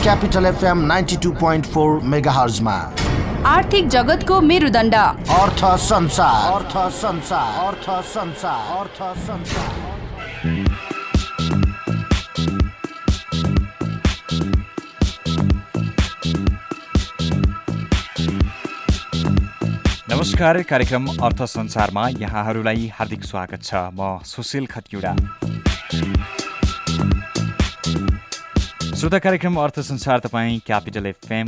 Capital FM 92.4 मेगाहर्जमा। आर्थिक जगतको मेरुदण्ड अर्थ संसार, अर्थ संसार, अर्थ संसार, अर्थ संसार। नमस्कार, कार्यक्रम अर्थ संसारमा यहाँहरूलाई हार्दिक स्वागत छ। म सुशील खतिवडा। श्रोता, कार्यक्रम अर्थ संसार तपाईँ क्यापिटल FM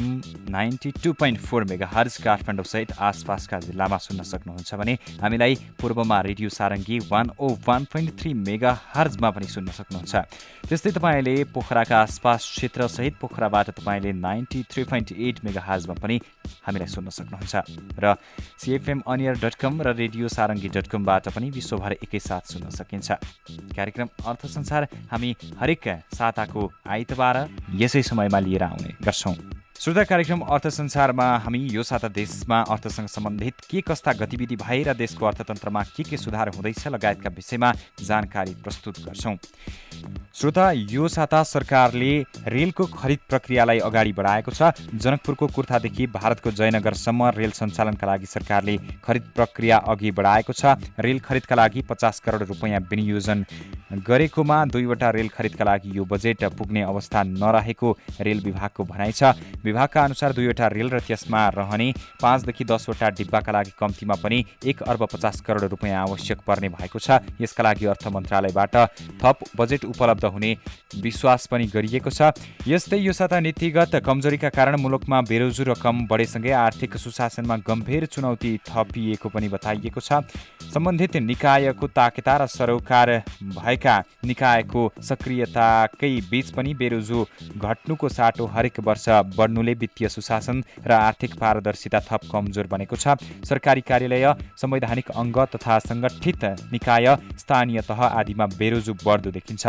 92.4 मेगाहर्ज काठमाडौँ सहित आसपासका जिल्लामा सुन्न सक्नुहुन्छ भने हामीलाई पूर्वमा रेडियो सारङ्गी 101.3 मेगाहर्जमा पनि सुन्न सक्नुहुन्छ। त्यस्तै तपाईँले पोखराका आसपास क्षेत्र सहित पोखराबाट तपाईँले 93.8 मेगाहर्जमा पनि हामीलाई सुन्न सक्नुहुन्छ र cfmonAir.com र radiosaranggi.com-बाट पनि विश्वभर एकैसाथ सुन्न सकिन्छ। कार्यक्रम अर्थ संसार हामी हरेक साताको आइतबार यसै समयमा लिएर आउने गर्छौं। श्रोता, कार्यक्रम अर्थ संसारमा हामी यो साता देशमा अर्थसँग सम्बन्धित के कस्ता गतिविधि भए र देशको अर्थतन्त्रमा के सुधार हुँदैछ लगायतका विषयमा जानकारी प्रस्तुत गर्छौं। श्रोता, यो साता सरकारले रेलको खरिद प्रक्रियालाई अगाडि बढाएको छ। जनकपुरको कुर्थादेखि भारतको जयनगरसम्म रेल सञ्चालनका लागि सरकारले खरिद प्रक्रिया अघि बढाएको छ। रेल खरिदका लागि 50 करोड रुपैयाँ विनियोजन गरेकोमा 2वटा रेल खरिदका लागि यो बजेट पुग्ने अवस्था नरहेको रेल विभागको भनाइ छ। विभागका अनुसार 2वटा रेल र त्यसमा रहने 5 देखि 10 वटा डिब्बाका लागि कम्तीमा पनि 1 अर्ब 50 करोड रुपैयाँ आवश्यक पर्ने भएको छ। यसका लागि अर्थ मन्त्रालयबाट थप बजेट उपलब्ध हुने विश्वास पनि गरिएको छ। यस्तै यो साता नीतिगत कमजोरीका कारण मुलुकमा बेरोजगारी रकम बढेसँगै आर्थिक सुशासनमा गम्भीर चुनौती थपिएको पनि बताइएको छ। सम्बन्धित निकायको ताकेता र सरोकार भएका निकायको सक्रियताकै बीच पनि बेरोजगारी घट्नुको साटो हरेक वर्ष बढ्नुले वित्तीय सुशासन र आर्थिक पारदर्शिता थप कमजोर बनेको छ। सरकारी कार्यालय, संवैधानिक अङ्ग तथा संगठित निकाय, स्थानीय तह आदिमा बेरोजगारी बढ्दो देखिन्छ।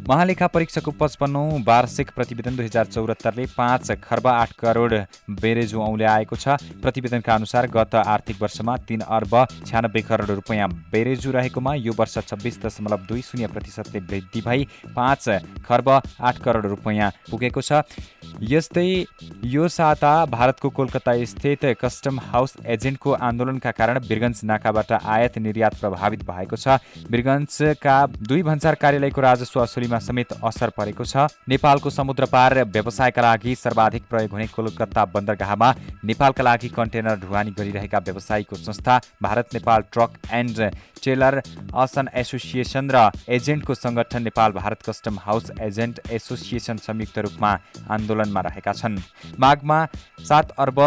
महालेखा परीक्षकको 55औं वार्षिक प्रतिवेदन 2074ले 5 खर्ब 8 करोड बेरोजगारी औल्याएको छ। प्रतिवेदनका अनुसार गत आर्थिक वर्षमा 3 अर्ब 96 करोड रुपैयाँ बेरोजगारी रहेकोमा यो वर्ष 26.20% वृद्धि भई 5 खर्ब 8 करोड रुपैयाँ पुगेको छ। यस्तै यो साता भारतको कोलकाता स्थित कस्टम हाउस एजेन्टको आन्दोलनका कारण वीरगञ्ज नाकाबाट आयात निर्यात प्रभावित भएको छ। वीरगञ्जका 2 भन्सार कार्यालयको राजस्व असुलीमा समेत असर परेको छ। नेपालको समुद्रपार व्यवसायका लागि सर्वाधिक प्रयोग हुने कोलकाता बन्दरगाहमा नेपालका लागि कन्टेनर ढुवानी गरिरहेका व्यवसायीको संस्था Bharat Nepal truck and trailer असन एसोसिएसन र एजेन्टको संगठन Nepal Bharat custom house agent association संयुक्त रूपमा आन्दोलनमा रहेका छन्। माघमा 7 अर्ब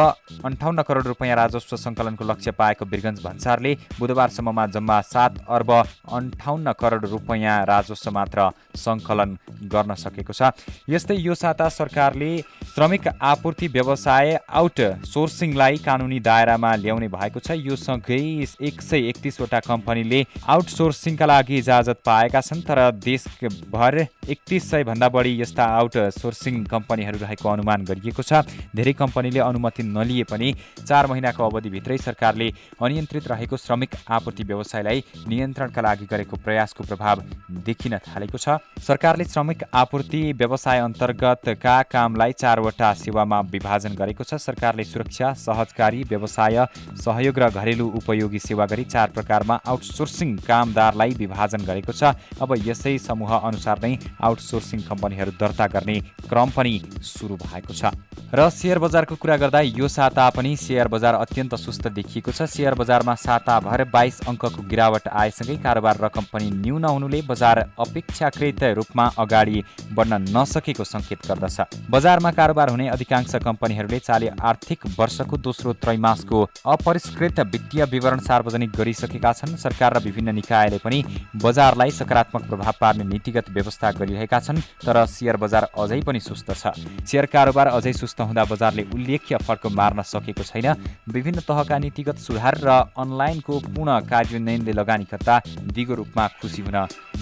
58 करोड रुपैयाँ राजस्व सङ्कलनको लक्ष्य पाएको वीरगञ्ज भन्सारले बुधबारसम्ममा जम्मा 7 अर्ब 58 करोड रुपैयाँ राजस्व मात्र सङ्कलन गर्न सकेको छ। यस्तै यो साता सरकारले श्रमिक आपूर्ति व्यवसाय आउट सोर्सिङलाई कानुनी दायरामा ल्याउने भएको छ। यो सँगै 131 वटा कम्पनीले आउटसोर्सिङका लागि इजाजत पाएका छन्, तर देशभर 3100 भन्दा बढी यस्ता आउटसोर्सिङ कम्पनीहरू रहेको अनुमान गरिएको छ। धेरै कम्पनीले अनुमति नलिए पनि 4 महिनाको अवधिभित्रै सरकारले अनियन्त्रित रहेको श्रमिक आपूर्ति व्यवसायलाई नियन्त्रणका लागि गरेको प्रयासको प्रभाव देखिन थालेको छ। सरकारले श्रमिक आपूर्ति व्यवसाय अन्तर्गतका कामलाई 4 वटा सेवामा विभाजन गरेको छ। सरकारले सुरक्षा, सहजकारी, व्यवसाय, सहयोग र घरेलु उपयोगी सेवा गरी 4 प्रकारमा आउटसोर्सिङ कामदारलाई विभाजन गरेको छ। अब यसै समूह अनुसार नै आउटसोर्सिङ कम्पनीहरू दर्ता गर्ने क्रम पनि सुरु भएको छ। र शेयर बजारको कुरा गर्दा यो साता पनि शेयर बजार अत्यन्त सुस्त देखिएको छ। शेयर बजारमा साताभर 22 अङ्कको गिरावट आएसँगै कारोबार रकम पनि न्यून हुनुले बजार अपेक्षाकृत रूपमा अगाडि बढ्न नसकेको संकेत गर्दछ। बजारमा कारोबार हुने अधिकांश कम्पनीहरूले चालू आर्थिक वर्षको दोस्रो त्रैमासको अपरिष्कृत वित्तीय विवरण सार्वजनिक गरिसकेका छन्। सरकार र विभिन्न निकायले पनि बजारलाई सकारात्मक प्रभाव पार्ने नीतिगत व्यवस्था गरिरहेका छन्, तर शेयर बजार अझै पनि सुस्त छ। शेयर कारोबार अझै सुस्त हुँदा बजारले उल्लेख्य फड्को मार्न सकेको छैन। विभिन्न तहका नीतिगत सुधार र अनलाइनको पूर्ण कार्यान्वयनले लगानीकर्ता दिगो रूपमा खुसी हुन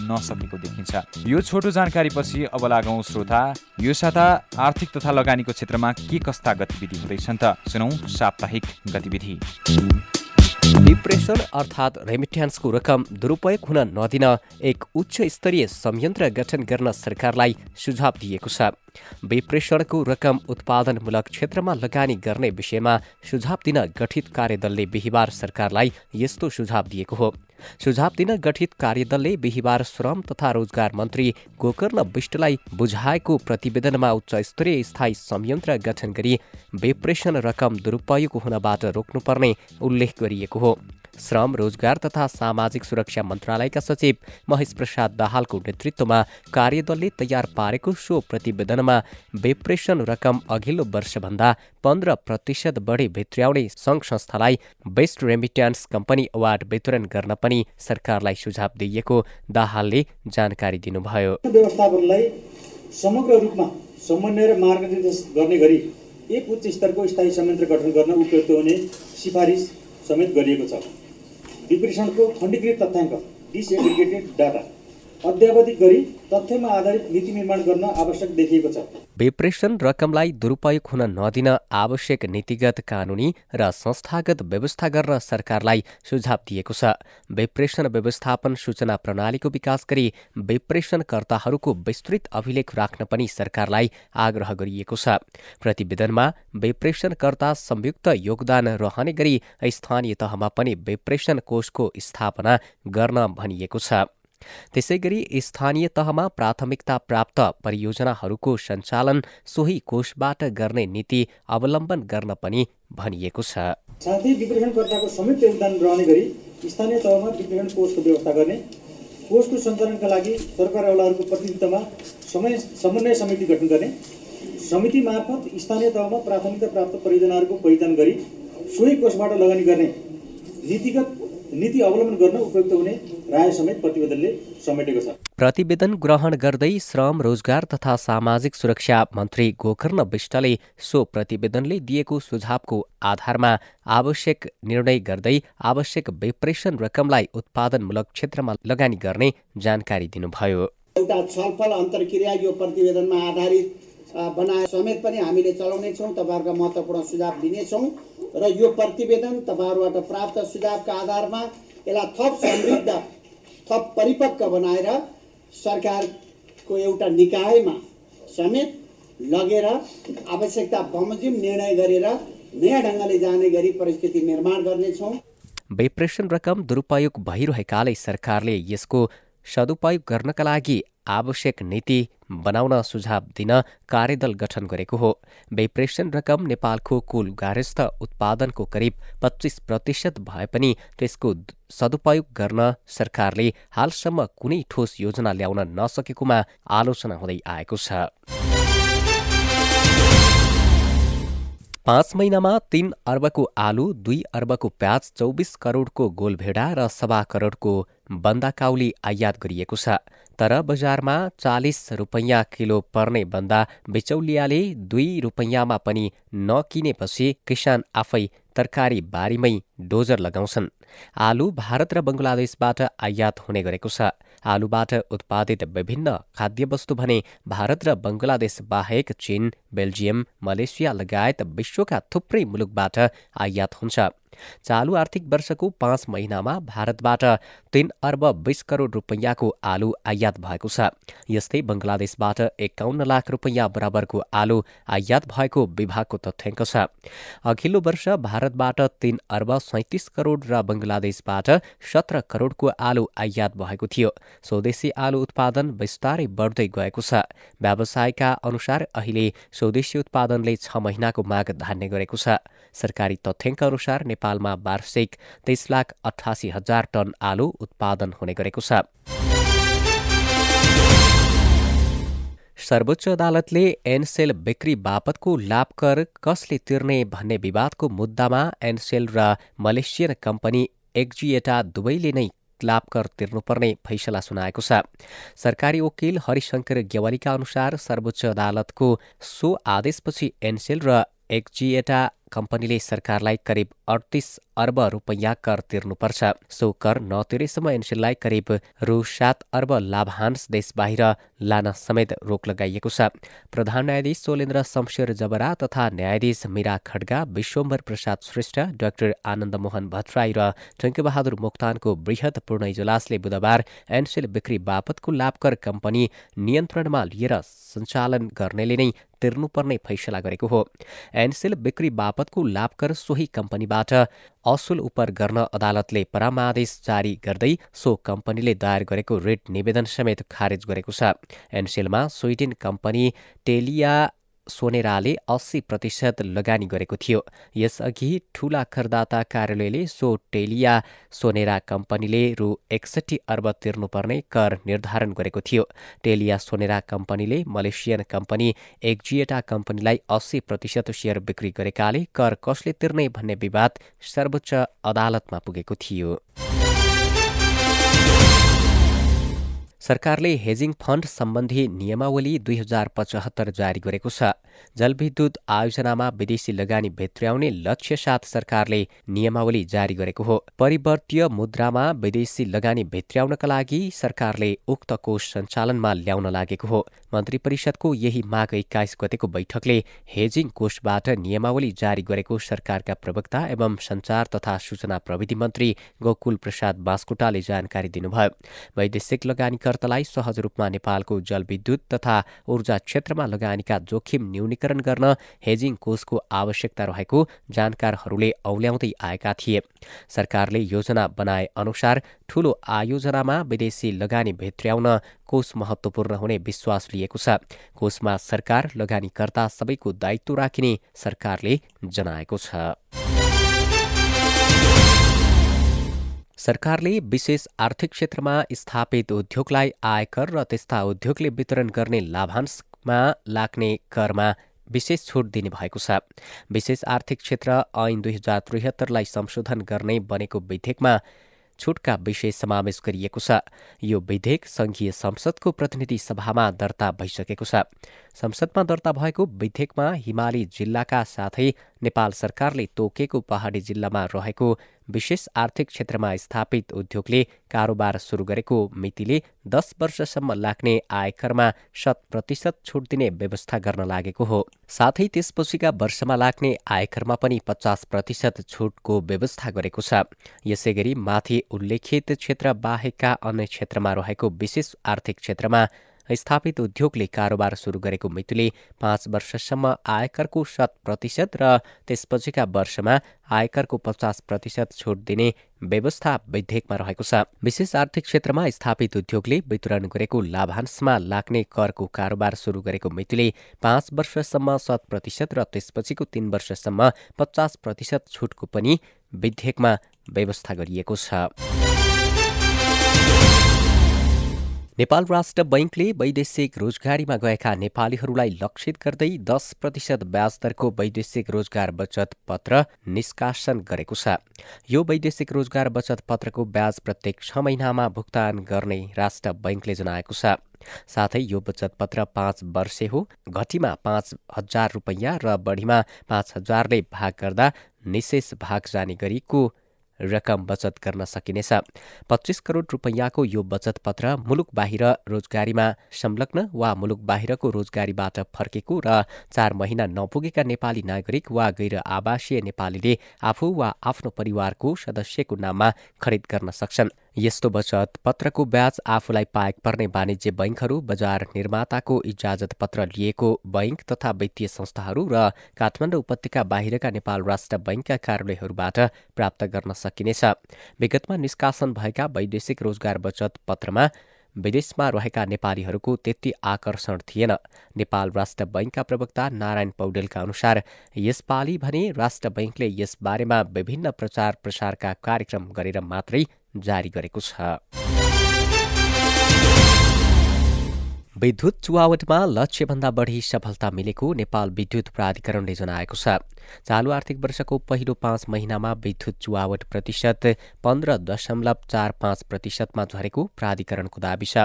नसकेको देखिन्छ। यो छोटो जानकारीपछि अब लागौँ श्रोता, यो साता आर्थिक तथा लगानीको क्षेत्रमा के कस्ता गतिविधि हुँदैछन् त सुनौँ साप्ताहिक गतिविधि। डिप्रेसन अर्थात् रेमिट्यान्सको रकम दुरुपयोग हुन नदिन एक उच्च स्तरीय संयन्त्र गठन गर्न सरकारलाई सुझाव दिएको छ। विप्रेषणको रकम उत्पादनमूलक क्षेत्रमा लगानी गर्ने विषयमा सुझाव दिन गठित कार्यदलले बिहिबार सरकारलाई यस्तो सुझाव दिएको हो। सुझाव दिन गठित कार्यदलले बिहिबार श्रम तथा रोजगार मन्त्री गोकर्ण विष्टलाई बुझाएको प्रतिवेदनमा उच्च स्तरीय स्थायी संयन्त्र गठन गरी विप्रेषण रकम दुरुपयोग हुनबाट रोक्नुपर्ने उल्लेख गरिएको हो। श्रम रोजगार तथा सामाजिक सुरक्षा मन्त्रालयका सचिव महेश प्रसाद दाहालको नेतृत्वमा कार्यदलले तयार पारेको सो प्रतिवेदनमा विप्रेषण रकम अघिल्लो वर्षभन्दा 15% बढी भित्र्याउने सङ्घ संस्थालाई बेस्ट रेमिट्यान्स कम्पनी अवार्ड वितरण गर्न पनि सरकारलाई सुझाव दिइएको दाहालले जानकारी दिनुभयो। व्यवस्थापनलाई समग्र रूपमा समन्वय र मार्गदर्शन गर्ने गरी एक उच्च स्तरको स्थायी संयन्त्र गठन गर्न उपयुक्त हुने सिफारिस समेत गरिएको छ। विप्रेषणको खण्डीकृत तथ्याङ्क डिसएग्रिगेटेड डाटा अद्यावधिक गरी तथ्यमा आधारित नीति निर्माण गर्न आवश्यक देखिएको छ। विप्रेषण रकमलाई दुरुपयोग हुन नदिन आवश्यक नीतिगत कानुनी र संस्थागत व्यवस्था गर्न सरकारलाई सुझाव दिएको छ। विप्रेषण व्यवस्थापन सूचना प्रणालीको विकास गरी विप्रेषणकर्ताहरूको विस्तृत अभिलेख राख्न पनि सरकारलाई आग्रह गरिएको छ। प्रतिवेदनमा विप्रेषणकर्ता संयुक्त योगदान रहने गरी स्थानीय तहमा पनि विप्रेषण कोषको स्थापना गर्न भनिएको छ। त्यसैगरी स्थानीय तहमा प्राथमिकता प्राप्त परियोजनाहरूको सञ्चालन सोही कोषबाट गर्ने नीति अवलम्बन गर्न पनि भनिएको छ। साथै विप्रेषणकर्ताको संयुक्त योगदान रहने गरी स्थानीय तहमा विप्रेषण कोषको व्यवस्था गर्ने, कोषको सञ्चालनका लागि सरकारवालाहरूको प्रतिनिधित्वमा समन्वय समिति गठन गर्ने, समिति मार्फत स्थानीय तहमा प्राथमिकता प्राप्त परियोजनाहरूको पहिचान गरी सोही कोषबाट लगानी गर्ने नीति अवलम्बन गर्न उपयुक्त हुने राय समेत प्रतिवेदनले समेटेको छ। प्रतिवेदन ग्रहण गर्दै श्रम रोजगार तथा सामाजिक सुरक्षा मन्त्री गोकर्ण विष्टले सो प्रतिवेदनले दिएको सुझावको आधारमा आवश्यक निर्णय गर्दै आवश्यक विप्रेषण रकमलाई उत्पादनमूलक क्षेत्रमा लगानी गर्ने जानकारी दिनुभयो। एउटा छलफल अन्तर्क्रिया यो प्रतिवेदनमा आधारित बनाए समेत पनि हामीले चलाउनेछौँ। तपाईँहरूका महत्त्वपूर्ण सुझाव दिनेछौँ र यो प्रतिवेदन तपाईँहरूबाट प्राप्त सुझावका आधारमा यसलाई थप समृद्ध, थप परिपक्व बनाएर सरकारको एउटा निकायमा समेत लगेर आवश्यकता बमोजिम निर्णय गरेर नयाँ ढङ्गले जाने गरी परिस्थिति निर्माण गर्नेछौँ। विप्रेषण रकम दुरुपयोग भइरहेकाले सरकारले यसको सदुपयोग गर्नका लागि आवश्यक नीति बनाउन सुझाव दिन कार्यदल गठन गरेको हो। विप्रेषण रकम नेपालको कुल गार्हस्थ उत्पादनको करिब 25% भए पनि त्यसको सदुपयोग गर्न सरकारले हालसम्म कुनै ठोस योजना ल्याउन नसकेकोमा आलोचना हुँदै आएको छ। 5 महिनामा 3 अर्बको आलु, 2 अर्बको प्याज, 24 करोडको गोलभेडा र 1.25 करोडको बन्दाकाउली आयात गरिएको छ। तर बजारमा 40 रुपैयाँ किलो पर्ने बन्दा बिचौलियाले 2 रुपैयाँमा पनि नकिनेपछि किसान आफै तरकारी बारीमै डोजर लगाउँछन्। आलु भारत र बङ्गलादेशबाट आयात हुने गरेको छ। आलुबाट उत्पादित विभिन्न खाद्यवस्तु भने भारत र बङ्गलादेश बाहेक चीन, बेल्जियम, मलेसिया लगायत विश्वका थुप्रै मुलुकबाट आयात हुन्छ। चालु आर्थिक वर्षको 5 महिनामा भारतबाट 3 अर्ब 20 करोड रुपैयाँको आलु आयात भएको छ। यस्तै बङ्गलादेशबाट 51 लाख रुपैयाँ बराबरको आलु आयात भएको विभागको तथ्याङ्क छ। अघिल्लो वर्ष भारतबाट 3 अर्ब 37 करोड र बङ्गलादेशबाट 17 करोडको आलु आयात भएको थियो। स्वदेशी आलु उत्पादन विस्तारै बढ्दै गएको छ। व्यवसायका अनुसार अहिले स्वदेशी उत्पादनले 6 महिनाको माग धान्ने गरेको छ। सरकारी तथ्याङ्क अनुसार नेपालमा वार्षिक 23,88,000 टन आलु उत्पादन हुने गरेको छ। सर्वोच्च अदालतले एनसेल बिक्री बापतको लाभ कर कसले तिर्ने भन्ने विवादको मुद्दामा एनसेल र मलेसियन कम्पनी एक्जिएटा दुवैले नै लाभ कर तिर्नुपर्ने फैसला सुनाएको छ। सरकारी वकिल हरिशंकर गेवालीका अनुसार सर्वोच्च अदालतको सो आदेशपछि एनसेल र एक्जिएटा कम्पनीले सरकारलाई करिब 38 अर्ब रुपैयाँ कर तिर्नुपर्छ। सो कर नतिरेसम्म एनसेललाई करिब रु 7 अर्ब लाभांश देश बाहिर लान समेत रोक लगाइएको छ। प्रधान न्यायाधीश सोलेन्द्र शमशेर जबरा तथा न्यायाधीश मीरा खड्गा, विश्वम्भर प्रसाद श्रेष्ठ, डाक्टर आनन्द मोहन भट्टराई र टङ्कबहादुर मोक्तानको बृहत पूर्ण इजलासले बुधबार एनसेल बिक्री बापतको लाभकर कम्पनी नियन्त्रणमा लिएर सञ्चालन गर्नेले नै तिर्नुपर्ने फैसला गरेको हो। एनसेल बिक्री बापतको लाभकर सोही कम्पनीबाट असुल उपर गर्न अदालतले परामादेश जारी गर्दै सो कम्पनीले दायर गरेको रिट निवेदन समेत खारेज गरेको छ। एनसेलमा स्विडेन कम्पनी टेलिया सोनेराले 80% लगानी गरेको थियो। यसअघि ठूला करदाता कार्यालयले सो टेलिया सोनेरा कम्पनीले रु 61 अर्ब तिर्नुपर्ने कर निर्धारण गरेको थियो। टेलिया सोनेरा कम्पनीले मलेसियन कम्पनी एक्जिएटा कम्पनीलाई 80% सेयर बिक्री गरेकाले कर कसले तिर्ने भन्ने विवाद सर्वोच्च अदालतमा पुगेको थियो। सरकारले हेजिङ फण्ड सम्बन्धी नियमावली 2075 जारी गरेको छ। जलविद्युत आयोजनामा विदेशी लगानी भित्र्याउने लक्ष्य साथ सरकारले नियमावली जारी गरेको हो। परिवर्तीय मुद्रामा विदेशी लगानी भित्र्याउनका लागि सरकारले उक्त कोष सञ्चालनमा ल्याउन लागेको हो। मन्त्री परिषदको यही माघ 21 गतेको बैठकले हेजिङ कोषबाट नियमावली जारी गरेको सरकारका प्रवक्ता एवं सञ्चार तथा सूचना प्रविधि मन्त्री गोकुल प्रसाद बास्कोटाले जानकारी दिनुभयो। वैदेशिक लगानीकर्तालाई सहज रूपमा नेपालको जलविद्युत तथा ऊर्जा क्षेत्रमा लगानीका जोखिम न्यूनीकरण गर्न हेजिङ कोषको आवश्यकता रहेको जानकारहरूले औल्याउँदै आएका थिए। सरकारले योजना बनाए अनुसार ठूलो आयोजनामा विदेशी लगानी भित्र्याउन कोष महत्त्वपूर्ण हुने विश्वास लिएको छ। कोषमा सरकार लगानीकर्ता सबैको दायित्व राखिने सरकारले जनाएको छ। सरकारले विशेष आर्थिक क्षेत्रमा स्थापित उद्योगलाई आयकर र त्यस्ता उद्योगले वितरण गर्ने लाभांशमा लाग्ने करमा विशेष छुट दिने भएको छ। विशेष आर्थिक क्षेत्र ऐन 2073लाई संशोधन गर्ने बनेको विधेयकमा छुटका विषय समावेश गरिएको छ। यो विधेयक संघीय संसदको प्रतिनिधि सभामा दर्ता भइसकेको छ। संसदमा दर्ता भएको विधेयकमा हिमाली जिल्लाका साथै नेपाल सरकारले तोकेको पहाडी जिल्लामा रहेको विशेष आर्थिक क्षेत्रमा स्थापित उद्योगले कारोबार सुरु गरेको मितिले 10 वर्षसम्म लाग्ने आयकरमा 100% छुट दिने व्यवस्था गर्न लागेको हो। साथै त्यसपछिका वर्षमा लाग्ने आयकरमा पनि 50% छुटको व्यवस्था गरेको छ। यसैगरी माथि उल्लेखित क्षेत्र बाहेकका अन्य क्षेत्रमा रहेको विशेष आर्थिक क्षेत्रमा स्थापित उद्योगले कारोबार सुरु गरेको मितिले 5 वर्षसम्म आयकरको 100% र त्यसपछिका वर्षमा आयकरको 50% छुट दिने व्यवस्था विधेयकमा रहेको छ। विशेष आर्थिक क्षेत्रमा स्थापित उद्योगले वितरण गरेको लाभांशमा लाग्ने करको कारोबार सुरु गरेको मितिले 5 वर्षसम्म 100% र त्यसपछिको 3 वर्षसम्म 50% छुटको पनि विधेयकमा व्यवस्था गरिएको छ। नेपाल राष्ट्र बैंकले वैदेशिक रोजगारीमा गएका नेपालीहरूलाई लक्षित गर्दै 10% ब्याज दरको वैदेशिक रोजगार बचत पत्र निष्कासन गरेको छ। यो वैदेशिक रोजगार बचत पत्रको ब्याज प्रत्येक 6 महिनामा भुक्तान गर्ने राष्ट्र बैंकले जनाएको छ। साथै यो बचत पत्र 5 वर्षे हो। घटीमा 5,000 रुपैयाँ र बढीमा 5,000ले भाग गर्दा निशेष भाग जाने गरेको रकम बचत गर्न सकिनेछ। 25 करोड रुपैयाँको यो बचत पत्र मुलुक बाहिर रोजगारीमा संलग्न वा मुलुक बाहिरको रोजगारीबाट फर्केको र 4 महिना नपुगेका नेपाली नागरिक वा गैर आवासीय नेपालीले आफू वा आफ्नो परिवारको सदस्यको नाममा खरिद गर्न सक्छन्। यस्तो बचत पत्रको ब्याज आफूलाई पाएक पर्ने वाणिज्य बैंकहरू, बजार निर्माताको इजाजत पत्र लिएको बैंक तथा वित्तीय संस्थाहरू र काठमाडौँ उपत्यका बाहिरका नेपाल राष्ट्र बैंकका कार्यालयहरूबाट प्राप्त गर्न सकिनेछ। विगतमा निष्कासन भएका वैदेशिक रोजगार बचत पत्रमा विदेशमा रहेका नेपालीहरूको त्यति आकर्षण थिएन। नेपाल राष्ट्र बैंकका प्रवक्ता नारायण पौडेलका अनुसार यसपालि भने राष्ट्र बैंकले यसबारेमा विभिन्न प्रचार प्रसारका कार्यक्रम गरेर मात्रै जारी गरेको छ। विद्युत चुहावटमा लक्ष्यभन्दा बढी सफलता मिलेको नेपाल विद्युत प्राधिकरणले जनाएको छ। चालु आर्थिक वर्षको पहिलो 5 महिनामा विद्युत चुहावट प्रतिशत 15.45%मा झरेको प्राधिकरणको दाबी छ।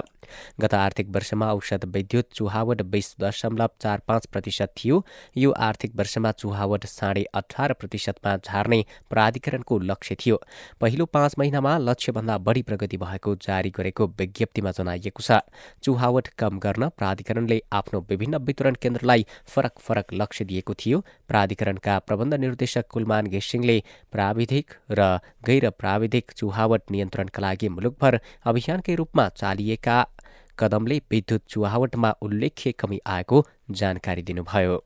गत आर्थिक वर्षमा औसत विद्युत चुहावट 20.45% थियो। यो आर्थिक वर्षमा चुहावट 18.5%मा झार्ने प्राधिकरणको लक्ष्य थियो। पहिलो 5 महिनामा लक्ष्यभन्दा बढी प्रगति भएको जारी गरेको विज्ञप्तिमा जनाइएको छ। चुहावट कम गर्न प्राधिकरणले आफ्नो विभिन्न वितरण केन्द्रलाई फरक फरक लक्ष्य दिएको थियो। प्राधिकरणका प्रबन्ध निर्देशक कुलमान घिसिङले प्राविधिक र गैर प्राविधिक चुहावट नियन्त्रणका लागि मुलुकभर अभियानकै रूपमा चालिएका कदमले विद्युत चुहावटमा उल्लेख्य कमी आएको जानकारी दिनुभयो।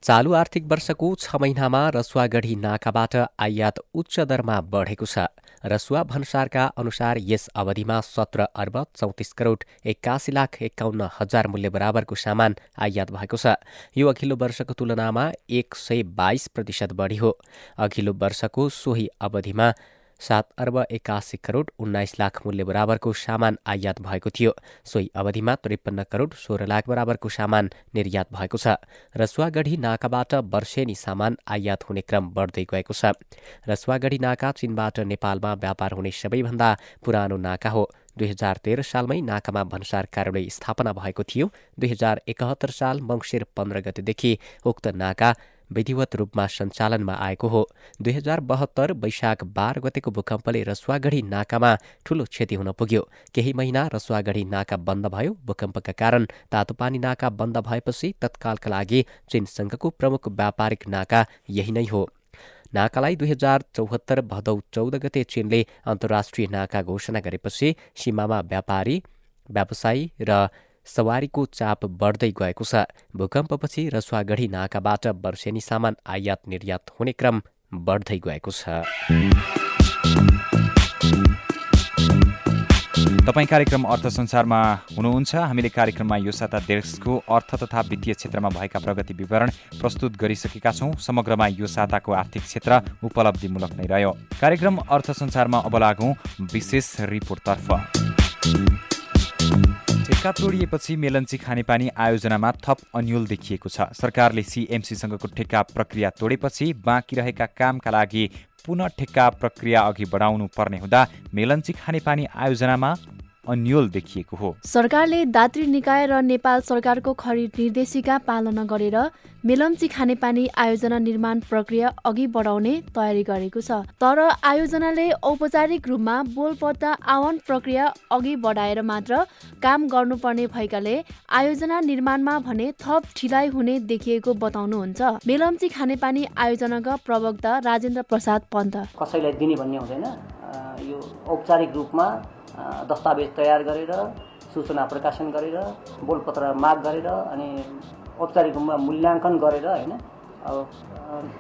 चालु आर्थिक वर्षको 6 महिनामा रसुवागढी नाकाबाट आयात उच्च दरमा बढेको छ। रसुवा भन्सारका अनुसार यस अवधिमा 17 अर्ब 34 करोड 81,51,000 मूल्य बराबरको सामान आयात भएको छ। यो अघिल्लो वर्षको तुलनामा 122% बढी हो। अघिल्लो वर्षको सोही अवधिमा 7 अर्ब 81 करोड 19 लाख मूल्य बराबरको सामान आयात भएको थियो। सोही अवधिमा 53 करोड 16 लाख बराबरको सामान निर्यात भएको छ। रसुवागढी नाकाबाट वर्षेनी सामान आयात हुने क्रम बढ्दै गएको छ। रसुवागढी नाका चीनबाट नेपालमा व्यापार हुने सबैभन्दा पुरानो नाका हो। 2013 सालमै नाकामा भन्सार कार्यालय स्थापना भएको थियो। 2071 साल मङ्सिर 15 गतेदेखि उक्त नाका विधिवत रूपमा सञ्चालनमा आएको हो। 2072 वैशाख 12 गतेको भूकम्पले रसुवागढी नाकामा ठूलो क्षति हुन पुग्यो। केही महिना रसुवागढी नाका बन्द भयो। भूकम्पका कारण तातोपानी नाका बन्द भएपछि तत्कालका लागि चीनसँगको प्रमुख व्यापारिक नाका यही नै हो। नाकालाई 2074 भदौ 14 गते चीनले अन्तर्राष्ट्रिय नाका घोषणा गरेपछि सीमामा व्यापारी, व्यवसायी र सवारीको चाप बढ्दै गएको छ। भूकम्पपछि रसुवागढी नाकाबाट वर्षेनी सामान आयात निर्यात हुने क्रम बढ्दै गएको छ। तपाईँ कार्यक्रम अर्थ संसारमा हुनुहुन्छ। हामीले कार्यक्रममा यो साता देशको अर्थ तथा वित्तीय क्षेत्रमा भएका प्रगति विवरण प्रस्तुत गरिसकेका छौँ। समग्रमा यो साताको आर्थिक क्षेत्र उपलब्धिमूलक नै रह्यो। कार्यक्रम अर्थ संसारमा अब लागौँ विशेष रिपोर्टतर्फ। ठेक्का तोडिएपछि मेलन्ची खानेपानी आयोजनामा थप अन्यल देखिएको छ। सरकारले सीएमसीसँगको ठेक्का प्रक्रिया तोडेपछि बाँकी रहेका कामका लागि पुनः ठेक्का प्रक्रिया अघि बढाउनु पर्ने हुँदा मेलन्ची खानेपानी आयोजनामा अन्यल देखिएको हो। सरकारले दात्री निकाय र नेपाल सरकारको खरिद निर्देशिका पालना गरेर मेलम्ची खानेपानी आयोजना निर्माण प्रक्रिया अघि बढाउने तयारी गरेको छ। तर आयोजनाले औपचारिक रूपमा बोलपत्ता आह्वान प्रक्रिया अघि बढाएर मात्र काम गर्नुपर्ने भएकाले आयोजना निर्माणमा भने थप ढिलाइ हुने देखिएको बताउनुहुन्छ मेलम्ची खानेपानी आयोजनाका प्रवक्ता राजेन्द्र प्रसाद पन्त। कसैलाई दिने भन्ने हुँदैन। यो औपचारिक रूपमा दस्तावेज तयार गरेर सूचना प्रकाशन गरेर बोलपत्र माग गरेर अनि औपचारिक रूपमा मूल्याङ्कन गरेर हैन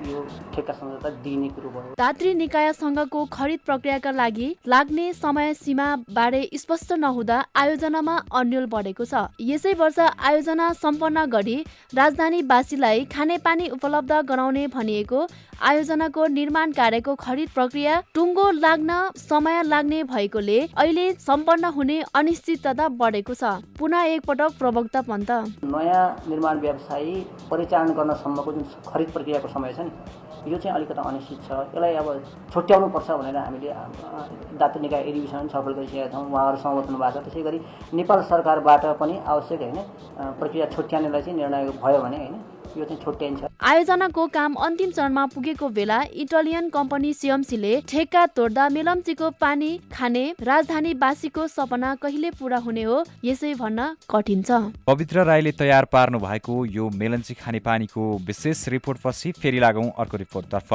यो ठेक्का सम्झौता दिने कुरो भयो। दात्री निकायसँगको खरिद प्रक्रियाका लागि लाग्ने समय सीमा बारे स्पष्ट नहुँदा आयोजनामा अन्यल बढेको छ। यसै वर्ष आयोजना सम्पन्न गरी राजधानीवासीलाई खानेपानी उपलब्ध गराउने भनिएको आयोजनाको निर्माण कार्यको खरिद प्रक्रिया टुङ्गो लाग्न समय लाग्ने भएकोले अहिले सम्पन्न हुने अनिश्चितता बढेको छ। पुनः एकपटक प्रवक्ता पन्त, नयाँ निर्माण व्यवसायी परिचालन गर्न सम्मको जुन खरिद प्रक्रियाको समय छ नि यो चाहिँ अलिकति अनिश्चित छ। यसलाई अब छुट्याउनु पर्छ भनेर हामीले दात्री निकाय एडिभिजन छलफल गरिसकेका छौँ। उहाँहरू सहमत हुनुभएको छ। त्यसै गरी नेपाल सरकारबाट पनि आवश्यक हैन प्रक्रिया छुट्याउनेलाई चाहिँ निर्णय भयो भने हैन यो चाहिँ छुट्याइन्छ। आयोजनाको काम अन्तिम चरणमा पुगेको बेला इटालियन कम्पनी सीएमसीले ठेक्का तोड्दा मेलम्चीको पानी खाने राजधानीवासीको सपना कहिले पूरा हुने हो यसै भन्न कठिन छ। पवित्र राईले तयार पार्नु भएको यो मेलन्ची खानेपानीको विशेष रिपोर्टपछि फेरि लागौँ अर्को रिपोर्टतर्फ।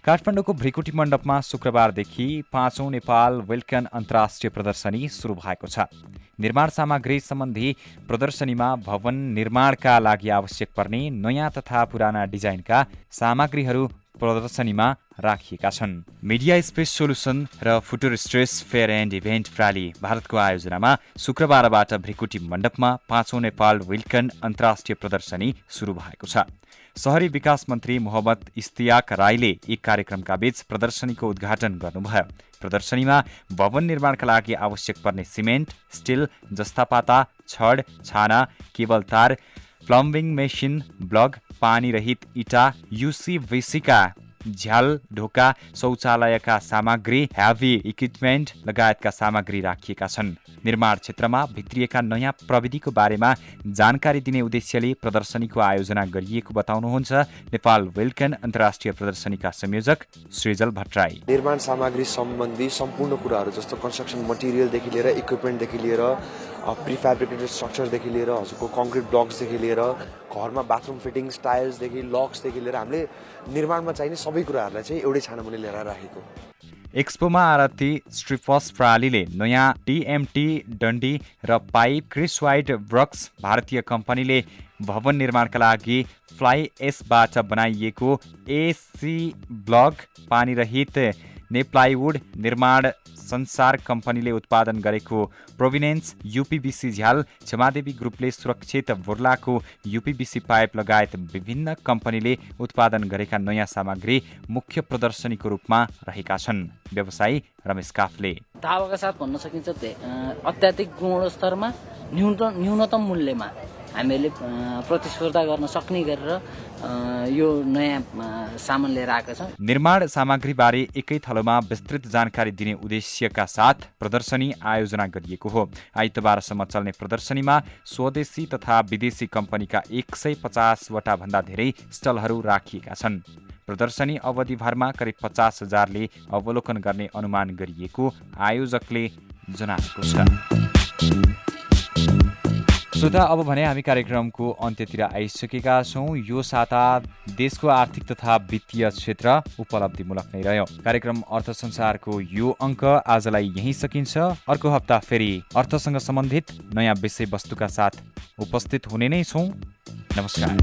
काठमाडौँको भ्रिकुटी मण्डपमा शुक्रबारदेखि 5औं नेपाल वेल्कन अन्तर्राष्ट्रिय प्रदर्शनी सुरु भएको छ। निर्माण सामग्री सम्बन्धी प्रदर्शनीमा भवन निर्माणका लागि आवश्यक पर्ने नयाँ तथा पुराना डिजाइनका सामग्रीहरू प्रदर्शनीमा राखिएका छन्। मिडिया स्पेस सोल्युसन र फुटुर स्ट्रेस फेयर एन्ड इभेन्ट प्राली भारतको आयोजनामा शुक्रबारबाट भृकुटी मण्डपमा 5औं नेपाल विल्कन अन्तर्राष्ट्रिय प्रदर्शनी सुरु भएको छ। शहरी विकास मन्त्री मोहम्मद इस्तियाक राईले यी कार्यक्रमका बीच प्रदर्शनीको उद्घाटन गर्नुभयो। प्रदर्शनीमा भवन निर्माणका लागि आवश्यक पर्ने सिमेन्ट, स्टिल, जस्तापाता, छड, छाना, केबल तार, प्लम्बिङ मेसिन, ब्लक, पानीरहित इटा, युसिभिसीका झ्याल, ढोका, शौचालयका सामग्री, हेभी इक्विपमेन्ट लगायतका सामग्री राखिएका छन्। निर्माण क्षेत्रमा भित्रिएका नयाँ प्रविधिको बारेमा जानकारी दिने उद्देश्यले प्रदर्शनीको आयोजना गरिएको बताउनुहुन्छ नेपाल विल्कन अन्तर्राष्ट्रिय प्रदर्शनीका संयोजक सृजल भट्टराई। निर्माण सामग्री सम्बन्धी सम्पूर्ण कुराहरू जस्तो कन्स्ट्रक्सन मटेरियलदेखि लिएर इक्विपमेन्टदेखि लिएर प्रिफ्याब्रिकेटेड स्ट्रक्चरदेखि लिएर हजुरको कङ्क्रिट ब्लक्सदेखि लिएर घरमा बाथरुम फिटिङ्स, टाइल्सदेखि लक्सदेखि लिएर हामीले निर्माणमा चाहिने सबै कुराहरूलाई चाहिँ एउटै छानामुनि लिएर राखेको। एक्सपोमा आरती स्ट्रिफस प्रालीले नयाँ टिएमटी डन्डी र पाइप क्रिसवाइड ब्रक्स भारतीय कम्पनीले भवन निर्माणका लागि फ्लाइ एसबाट बनाइएको एसी ब्लक, पानीरहित नेप्लाइवुड निर्माण संसार कम्पनीले उत्पादन गरेको प्रोभिनेन्स यूपीबीसी झ्याल, क्षमादेवी ग्रुपले सुरक्षित बुर्लाको यूपीबीसी पाइप लगायत विभिन्न कम्पनीले उत्पादन गरेका नयाँ सामग्री मुख्य प्रदर्शनीको रूपमा रहेका छन्। व्यवसायी रमेश काफले दावाका साथ भन्न सकिन्छ अत्याधिक गुणस्तरमा न्यूनतम मूल्यमा हामीले प्रतिस्पर्धा गर्न सक्ने गरेर यो नयाँ सामान लिएर आएका छौँ। निर्माण सामग्रीबारे एकै थलोमा विस्तृत जानकारी दिने उद्देश्यका साथ प्रदर्शनी आयोजना गरिएको हो। आइतबारसम्म चल्ने प्रदर्शनीमा स्वदेशी तथा विदेशी कम्पनीका 150 वटा भन्दा धेरै स्टलहरू राखिएका छन्। प्रदर्शनी अवधिभरमा करिब 50,000ले अवलोकन गर्ने अनुमान गरिएको आयोजकले जनाएको छ। श्रोता, अब भने हामी कार्यक्रमको अन्त्यतिर आइसकेका छौँ। यो साता देशको आर्थिक तथा वित्तीय क्षेत्र उपलब्धिमूलक नै रह्यो। कार्यक्रम अर्थ संसारको यो अङ्क आजलाई यहीँ सकिन्छ। अर्को हप्ता फेरि अर्थसँग सम्बन्धित नयाँ विषयवस्तुका साथ उपस्थित हुने नै छौँ। नमस्कार।